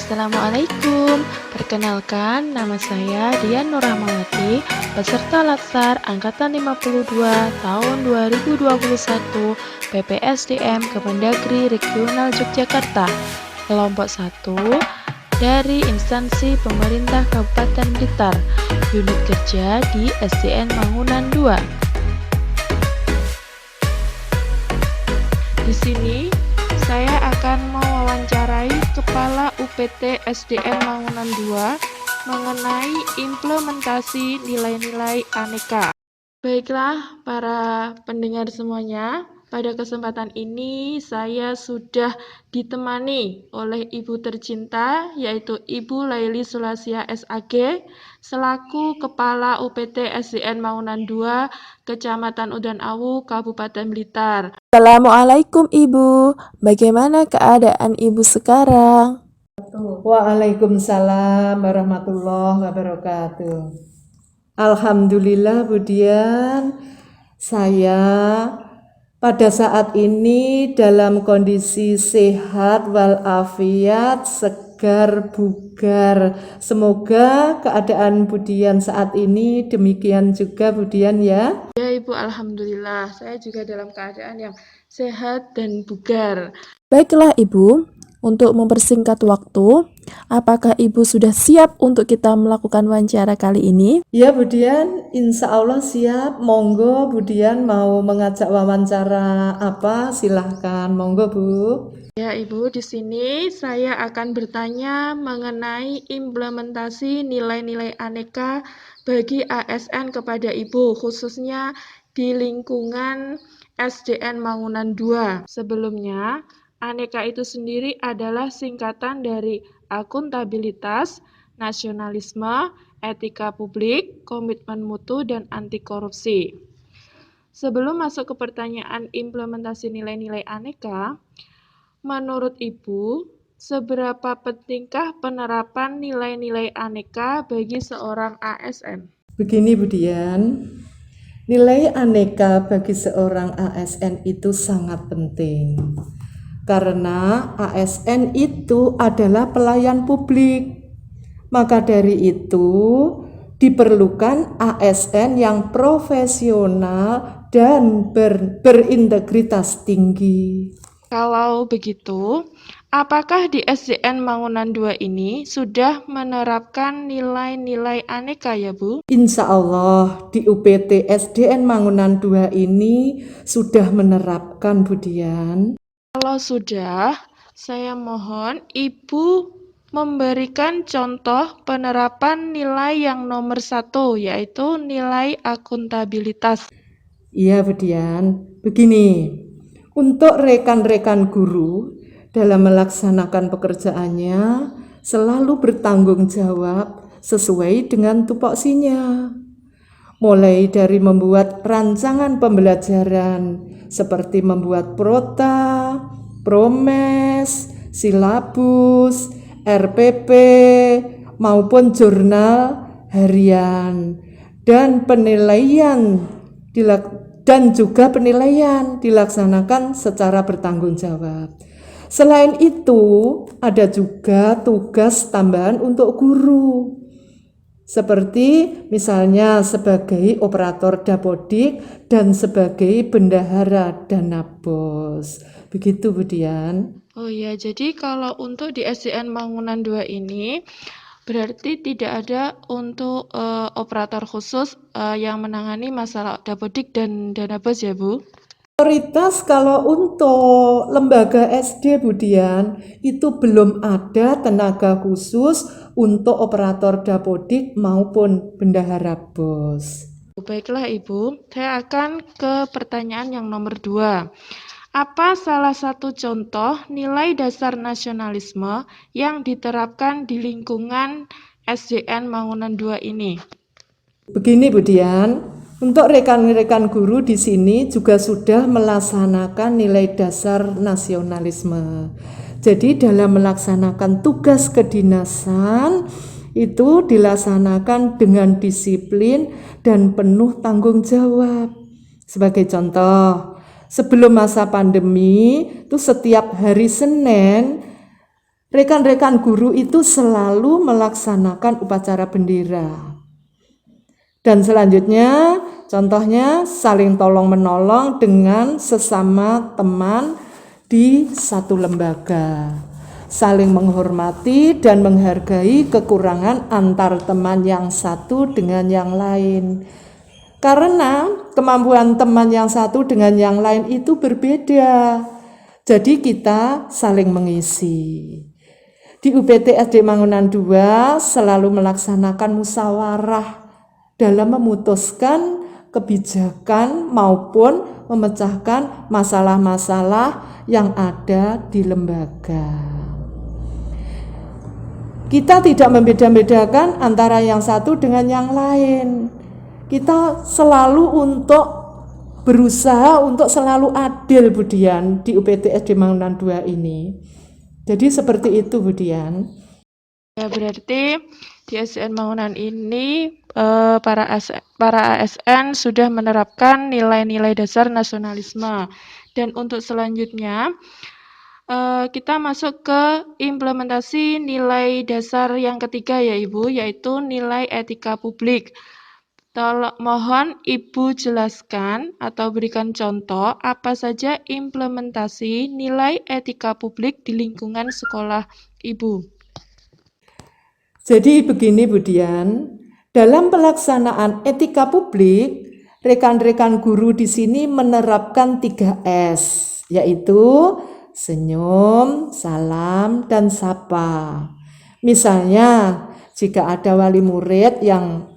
Assalamualaikum. Perkenalkan, nama saya Dian Nurrahmawati, peserta Latsar Angkatan 52 tahun 2021 PPSDM Kemendagri Regional Yogyakarta, kelompok 1 dari instansi pemerintah Kabupaten Blitar, unit kerja di SDN Mangunan 2. Di sini saya akan mewawancarai Kepala UPT SDN Mangunan 2 mengenai implementasi nilai-nilai aneka. Baiklah para pendengar semuanya, pada kesempatan ini saya sudah ditemani oleh Ibu tercinta, yaitu Ibu Laili Sulasia SAG, selaku Kepala UPT SDN Mangunan 2, Kecamatan Udan Awu, Kabupaten Blitar. Assalamualaikum Ibu, bagaimana keadaan Ibu sekarang? Waalaikumsalam warahmatullahi wabarakatuh. Alhamdulillah Bu Dian, saya pada saat ini dalam kondisi sehat walafiat, segar bugar. Semoga keadaan Bu Dian saat ini demikian juga Bu Dian ya. Ya Ibu, Alhamdulillah, saya juga dalam keadaan yang sehat dan bugar. Baiklah Ibu, untuk mempersingkat waktu, apakah Ibu sudah siap untuk kita melakukan wawancara kali ini? Ya Bu Dian, insya Allah siap. Monggo Bu Dian mau mengajak wawancara apa? Silahkan, monggo Bu. Ya Ibu, di sini saya akan bertanya mengenai implementasi nilai-nilai aneka bagi ASN kepada Ibu, khususnya di lingkungan SDN Mangunan 2. Sebelumnya, aneka itu sendiri adalah singkatan dari akuntabilitas, nasionalisme, etika publik, komitmen mutu, dan anti korupsi. Sebelum masuk ke pertanyaan implementasi nilai-nilai aneka, menurut Ibu, seberapa pentingkah penerapan nilai-nilai aneka bagi seorang ASN? Begini Bu Dian, nilai aneka bagi seorang ASN itu sangat penting. Karena ASN itu adalah pelayan publik. Maka dari itu diperlukan ASN yang profesional dan berintegritas tinggi. Kalau begitu, apakah di SDN Mangunan 2 ini sudah menerapkan nilai-nilai aneka ya Bu? Insya Allah di UPT SDN Mangunan 2 ini sudah menerapkan Bu Dian. Kalau sudah, saya mohon Ibu memberikan contoh penerapan nilai yang nomor 1, yaitu nilai akuntabilitas. Iya Bu Dian, begini, untuk rekan-rekan guru dalam melaksanakan pekerjaannya selalu bertanggung jawab sesuai dengan tupoksinya. Mulai dari membuat rancangan pembelajaran seperti membuat prota, promes, silabus, RPP, maupun jurnal harian dan juga penilaian dilaksanakan secara bertanggung jawab. Selain itu, ada juga tugas tambahan untuk guru. Seperti misalnya sebagai operator dapodik dan sebagai bendahara Danabos. Begitu Bu Dian. Oh ya, jadi kalau untuk di SDN Mangunan 2 ini berarti tidak ada untuk operator khusus yang menangani masalah dapodik dan Danabos ya Bu? Prioritas kalau untuk lembaga SD Bu Dian, itu belum ada tenaga khusus untuk operator dapodik maupun bendahara bos. Baiklah Ibu, saya akan ke pertanyaan yang nomor 2. Apa salah satu contoh nilai dasar nasionalisme yang diterapkan di lingkungan SDN Mangunan 2 ini? Begini Bu Dian, untuk rekan-rekan guru di sini juga sudah melaksanakan nilai dasar nasionalisme. Jadi dalam melaksanakan tugas kedinasan itu dilaksanakan dengan disiplin dan penuh tanggung jawab. Sebagai contoh, sebelum masa pandemi itu setiap hari Senin rekan-rekan guru itu selalu melaksanakan upacara bendera. Dan selanjutnya, contohnya saling tolong-menolong dengan sesama teman di satu lembaga. Saling menghormati dan menghargai kekurangan antar teman yang satu dengan yang lain. Karena kemampuan teman yang satu dengan yang lain itu berbeda. Jadi kita saling mengisi. Di UPT SD Mangunan 2 selalu melaksanakan musyawarah dalam memutuskan kebijakan maupun memecahkan masalah-masalah yang ada di lembaga. Kita tidak membeda-bedakan antara yang satu dengan yang lain. Kita selalu berusaha untuk selalu adil, Budian, di UPT SD Mangunan 2 ini. Jadi seperti itu, Budian. Ya, berarti di SDN Mangunan ini para ASN sudah menerapkan nilai-nilai dasar nasionalisme. Dan untuk selanjutnya kita masuk ke implementasi nilai dasar yang ketiga ya Ibu, yaitu nilai etika publik. Mohon Ibu jelaskan atau berikan contoh apa saja implementasi nilai etika publik di lingkungan sekolah Ibu. Jadi begini Budian, dalam pelaksanaan etika publik, rekan-rekan guru di sini menerapkan 3S, yaitu senyum, salam, dan sapa. Misalnya, jika ada wali murid yang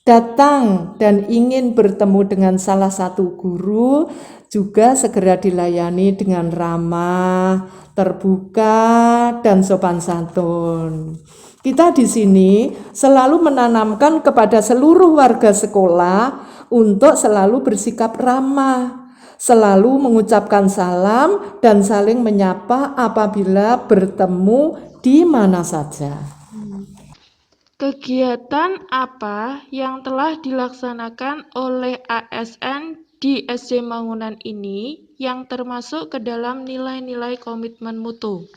datang dan ingin bertemu dengan salah satu guru, juga segera dilayani dengan ramah, terbuka, dan sopan santun. Kita di sini selalu menanamkan kepada seluruh warga sekolah untuk selalu bersikap ramah, selalu mengucapkan salam dan saling menyapa apabila bertemu di mana saja. Kegiatan apa yang telah dilaksanakan oleh ASN di SD Mangunan ini yang termasuk ke dalam nilai-nilai komitmen mutu?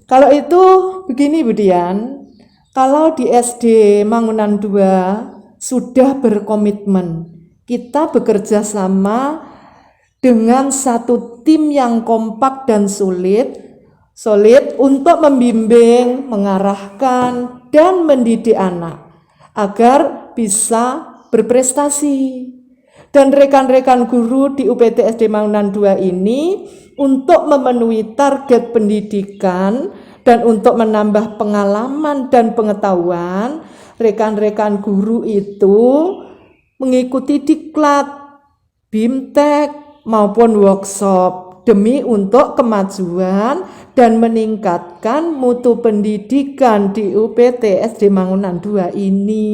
Kalau itu begini Budian, kalau di SD Mangunan 2 sudah berkomitmen, kita bekerja sama dengan satu tim yang kompak dan solid untuk membimbing, mengarahkan, dan mendidik anak agar bisa berprestasi. Dan rekan-rekan guru di UPT SD Mangunan 2 ini untuk memenuhi target pendidikan dan untuk menambah pengalaman dan pengetahuan, rekan-rekan guru itu mengikuti diklat, BIMTEK maupun workshop demi untuk kemajuan dan meningkatkan mutu pendidikan di UPT SD Mangunan 2 ini.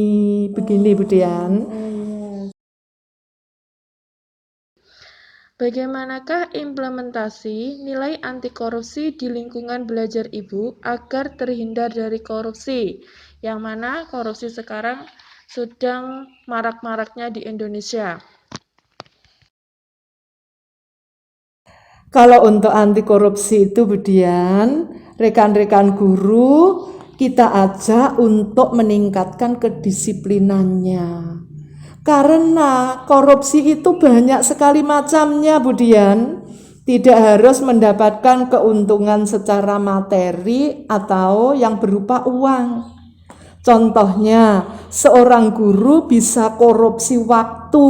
Begini Budian. Bagaimanakah implementasi nilai anti korupsi di lingkungan belajar Ibu agar terhindar dari korupsi, yang mana korupsi sekarang sedang marak-maraknya di Indonesia? Kalau untuk anti korupsi itu Budian, rekan-rekan guru kita ajak untuk meningkatkan kedisiplinannya. Karena korupsi itu banyak sekali macamnya Budian. Tidak harus mendapatkan keuntungan secara materi atau yang berupa uang. Contohnya, seorang guru bisa korupsi waktu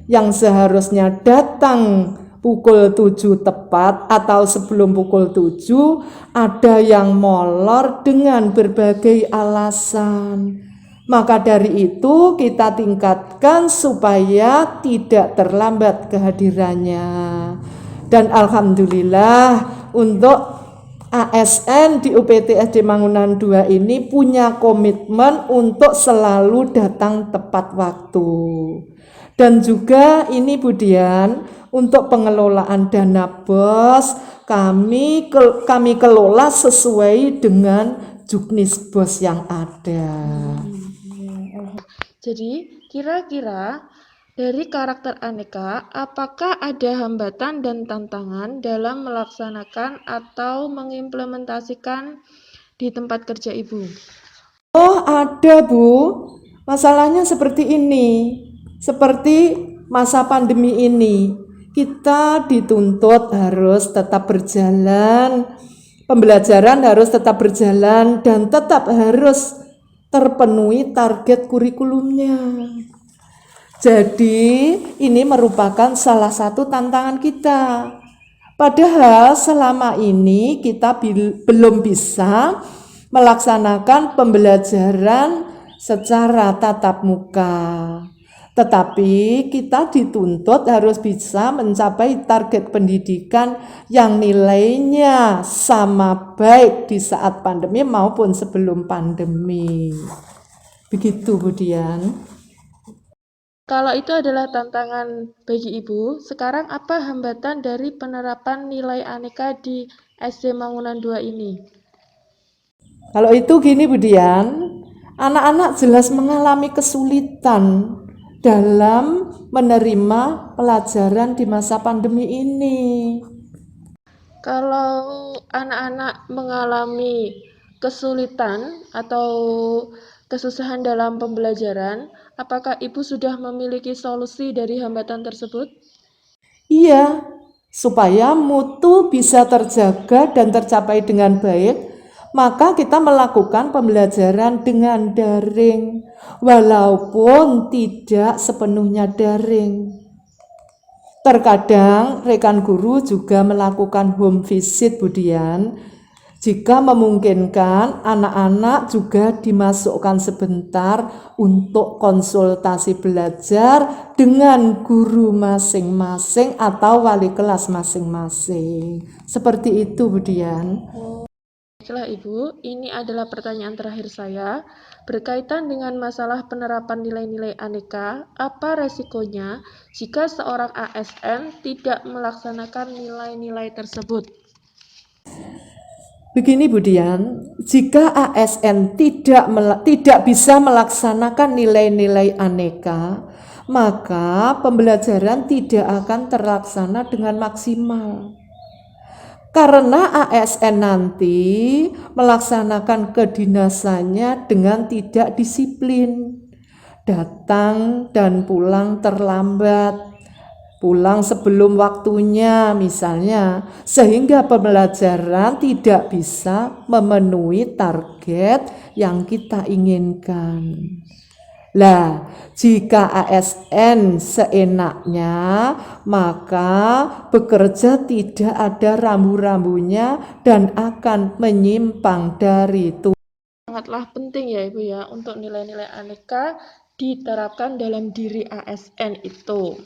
yang seharusnya datang pukul 7 tepat atau sebelum pukul 7, ada yang molor dengan berbagai alasan. Maka dari itu kita tingkatkan supaya tidak terlambat kehadirannya. Dan alhamdulillah untuk ASN di UPT SD Mangunan 2 ini punya komitmen untuk selalu datang tepat waktu. Dan juga ini Budian, untuk pengelolaan dana BOS kami kelola sesuai dengan juknis BOS yang ada. Jadi, kira-kira Dari karakter aneka, apakah ada hambatan dan tantangan dalam melaksanakan atau mengimplementasikan di tempat kerja Ibu? Oh, ada, Bu. Masalahnya seperti ini. Seperti masa pandemi ini, kita dituntut harus tetap berjalan, pembelajaran harus tetap berjalan dan tetap harus terpenuhi target kurikulumnya. Jadi, ini merupakan salah satu tantangan kita. Padahal selama ini kita belum bisa melaksanakan pembelajaran secara tatap muka. Tetapi kita dituntut harus bisa mencapai target pendidikan yang nilainya sama baik di saat pandemi maupun sebelum pandemi. Begitu, Bu Dian. Kalau itu adalah tantangan bagi Ibu, sekarang apa hambatan dari penerapan nilai aneka di SD Mangunan 2 ini? Kalau itu gini, Bu Dian, anak-anak jelas mengalami kesulitan dalam menerima pelajaran di masa pandemi ini. Kalau anak-anak mengalami kesulitan atau kesusahan dalam pembelajaran, apakah Ibu sudah memiliki solusi dari hambatan tersebut? Iya, supaya mutu bisa terjaga dan tercapai dengan baik, maka kita melakukan pembelajaran dengan daring, walaupun tidak sepenuhnya daring. Terkadang rekan guru juga melakukan home visit, Bu Dian. Jika memungkinkan, anak-anak juga dimasukkan sebentar untuk konsultasi belajar dengan guru masing-masing atau wali kelas masing-masing. Seperti itu, Bu Dian. Baiklah Ibu, ini adalah pertanyaan terakhir saya. Berkaitan dengan masalah penerapan nilai-nilai aneka, apa resikonya jika seorang ASN tidak melaksanakan nilai-nilai tersebut? Begini, Bu Dian, jika ASN tidak bisa melaksanakan nilai-nilai aneka, maka pembelajaran tidak akan terlaksana dengan maksimal. Karena ASN nanti melaksanakan kedinasannya dengan tidak disiplin, datang dan pulang terlambat, pulang sebelum waktunya misalnya, sehingga pembelajaran tidak bisa memenuhi target yang kita inginkan. Lah, jika ASN seenaknya, maka bekerja tidak ada rambu-rambunya dan akan menyimpang dari Tuhan. Sangatlah penting ya Ibu ya untuk nilai-nilai aneka diterapkan dalam diri ASN itu.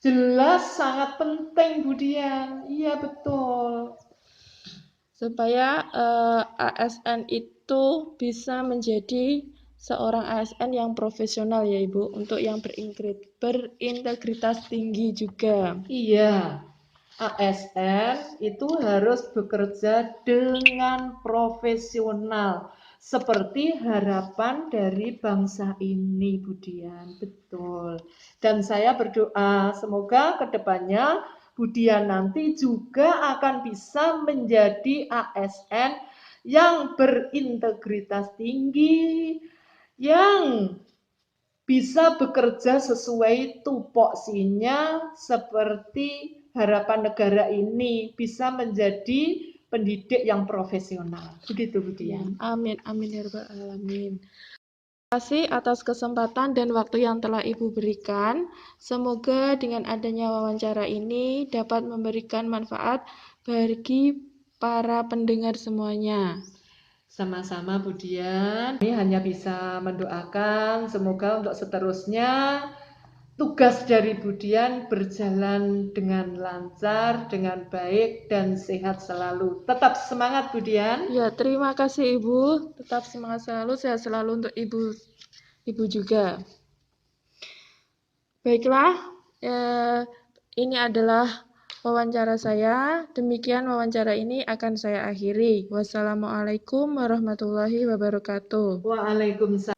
Jelas sangat penting, Bu Dian. Iya, betul. Supaya ASN itu bisa menjadi seorang ASN yang profesional ya Ibu, untuk yang berintegritas tinggi juga. Iya, ASN itu harus bekerja dengan profesional seperti harapan dari bangsa ini, Bu Dian. Betul. Dan saya berdoa semoga kedepannya Bu Dian nanti juga akan bisa menjadi ASN yang berintegritas tinggi, yang bisa bekerja sesuai tupoksinya seperti harapan negara ini bisa menjadi pendidik yang profesional. Begitu, Bu Dian. Amin, amin ya rabbal alamin. Terima kasih atas kesempatan dan waktu yang telah Ibu berikan. Semoga dengan adanya wawancara ini dapat memberikan manfaat bagi para pendengar semuanya. Sama-sama, Bu Dian. Ini hanya bisa mendoakan semoga untuk seterusnya tugas dari Bu Dian berjalan dengan lancar, dengan baik, dan sehat selalu. Tetap semangat, Bu Dian. Ya, terima kasih Ibu. Tetap semangat selalu, sehat selalu untuk Ibu juga. Baiklah, ini adalah wawancara saya. Demikian wawancara ini akan saya akhiri. Wassalamualaikum warahmatullahi wabarakatuh. Waalaikumsalam.